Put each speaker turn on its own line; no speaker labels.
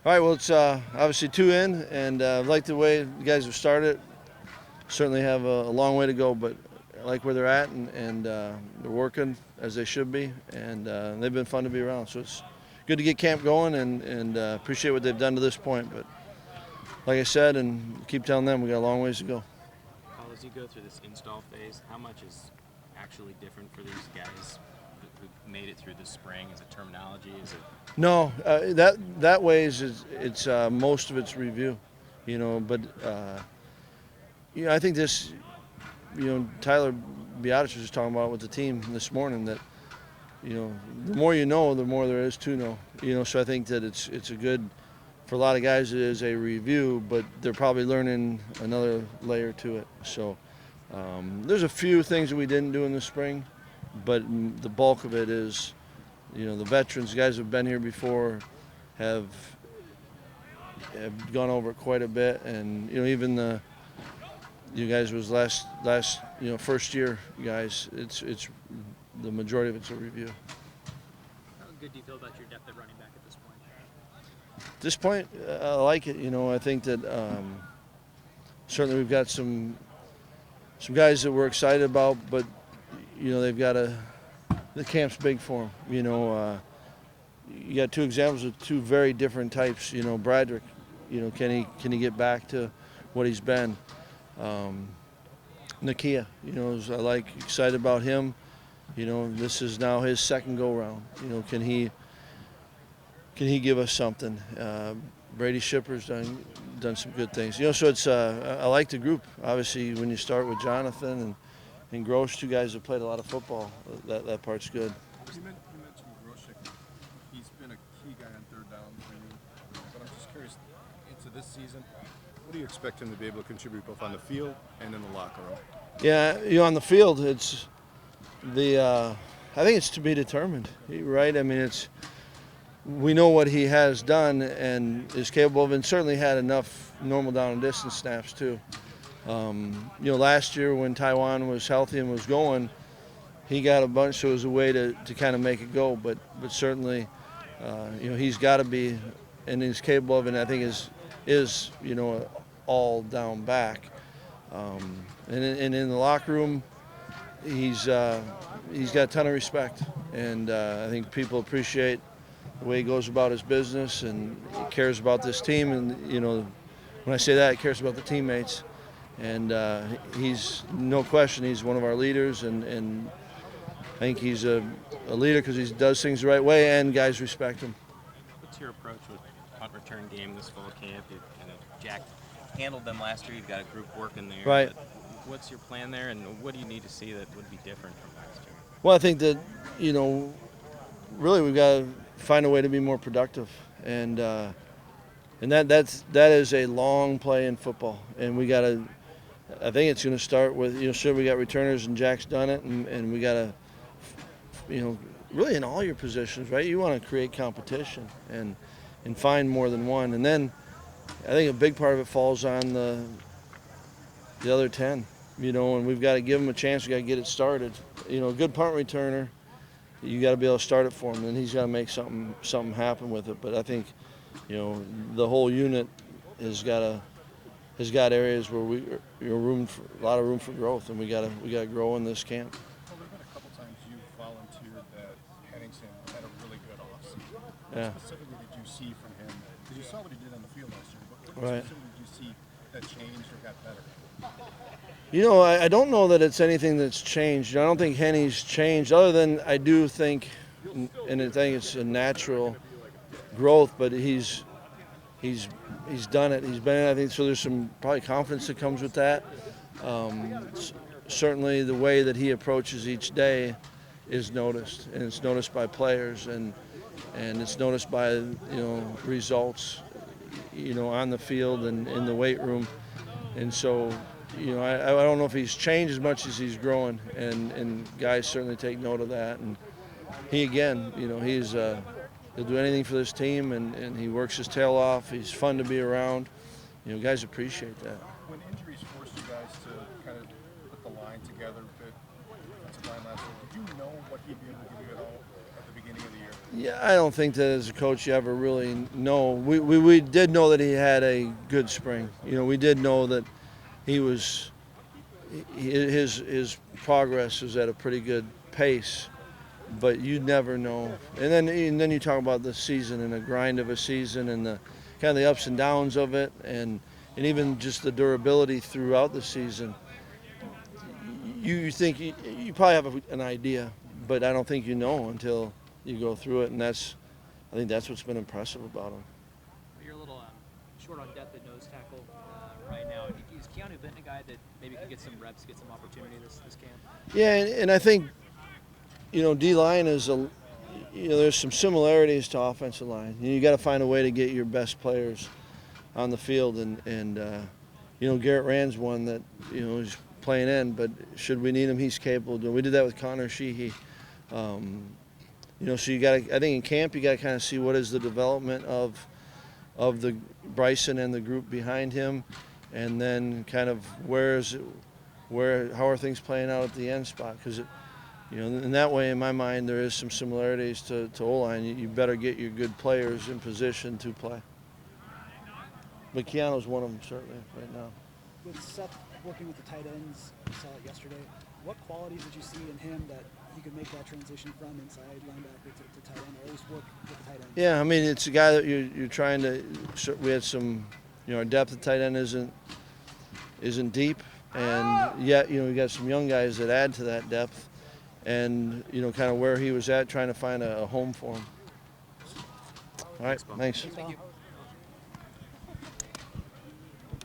All right, well, it's obviously 2 in, and I like the way the guys have started. Certainly have a long way to go, but I like where they're at, and they're working as they should be, and they've been fun to be around. So it's good to get camp going, and appreciate what they've done to this point. But like I said, and keep telling them, we got a long ways to go.
Paul, as you go through this install phase, how much is actually different for these guys who made it through the spring? Is it terminology? Is it
No, that way is it's most of it's review, but I think this, Tyler Biadasz was talking about with the team this morning that the more you know, the more there is to know. So I think that it's a good for a lot of guys. It is a review, but they're probably learning another layer to it. So there's a few things that we didn't do in the spring, but the bulk of it is, the veterans, guys who have been here before, have gone over it quite a bit, and even you guys was last first year guys. It's the majority of it's a review.
How good do you feel about your depth at running back at this point?
At this point, I like it. I think that certainly we've got some guys that we're excited about, but they've got the camp's big for them. You got two examples of two very different types. Bradrick, can he get back to what he's been? Nakia, I like excited about him. This is now his second go round. Can he give us something? Brady Shipper's done some good things. So it's I like the group. Obviously, when you start with Jonathan and Grosh, two guys that played a lot of football, that part's good.
You mentioned Grosh. He's been a key guy on third down for you. But I'm just curious, into this season, what do you expect him to be able to contribute both on the field and in the locker room?
Yeah, on the field, it's I think it's to be determined, right? I mean, we know what he has done and is capable of, and certainly had enough normal down and distance snaps too. Last year when Taiwan was healthy and was going, he got a bunch, so it was a way to kind of make it go. But certainly, he's got to be, and he's capable of, and I think is all down back. And in the locker room, he's got a ton of respect, and I think people appreciate the way he goes about his business, and he cares about this team. And when I say that, he cares about the teammates, and he's no question he's one of our leaders, and I think he's a leader because he does things the right way, and guys respect him.
what's your approach with punt return game this fall camp? Jack handled them last year. You've got a group working there.
Right.
What's your plan there, and what do you need to see that would be different from last year?
Well, I think that really we've got to find a way to be more productive, and that is a long play in football, and we got to. I think it's going to start with sure, we got returners and Jack's done it, and we got to really in all your positions, right? You want to create competition and find more than one, and then I think a big part of it falls on the other 10, and we've got to give them a chance. We got to get it started. A good punt returner, you got to be able to start it for him, and he's got to make something happen with it. But I think, the whole unit has got areas where a lot of room for growth, and we got to grow in this camp.
Well, there have been a couple times you volunteered that Henningsen had a really good offseason.
Yeah.
What specifically did you see from him? Because you saw what he did on the field last year, but what
Right.
specifically did you see that changed or got better?
I don't know that it's anything that's changed. I don't think Henny's changed, other than I do think, and I think it's a natural growth, but he's done it. He's been in, I think, so there's some probably confidence that comes with that. Certainly the way that he approaches each day is noticed, and it's noticed by players, and it's noticed by results on the field and in the weight room. And so I don't know if he's changed as much as he's growing, and guys certainly take note of that. And he again, he'll do anything for this team, and he works his tail off. He's fun to be around. Guys appreciate that.
When injuries forced you guys to kind of put the line together, defensive line last year, did you know what he'd be able to give you at all at the beginning of the year?
Yeah, I don't think that as a coach you ever really know. We did know that he had a good spring. We did know that he was his progress was at a pretty good pace, but you never know. And then you talk about the season and the grind of a season and the kind of the ups and downs of it, and even just the durability throughout the season. You think you probably have an idea, but I don't think you know until you go through it, and I think that's what's been impressive about him.
You're a little short on depth at nose tackle right now. Is Keanu Benton a guy that maybe could get some reps, get some opportunity this camp?
Yeah, and I think D-line is there's some similarities to offensive line. You got to find a way to get your best players on the field, and Garrett Rand's one that is playing in, but should we need him, he's capable of doing. We did that with Connor Sheehy. So you got to, I think in camp you got to kind of see what is the development of the Bryson and the group behind him, and then kind of how are things playing out at the end spot, because in that way, in my mind, there is some similarities to O-line. You better get your good players in position to play. But Keanu's one of them, certainly, right now.
With Seth working with the tight ends, we saw it yesterday. What qualities did you see in him that he could make that transition from inside linebacker to tight end, or at least work with the tight end?
Yeah, I mean, it's a guy that you're trying to. We had some, our depth at tight end isn't deep, and yet we got some young guys that add to that depth, and kind of where he was at, trying to find a home for him. All right, thanks.
Thank you.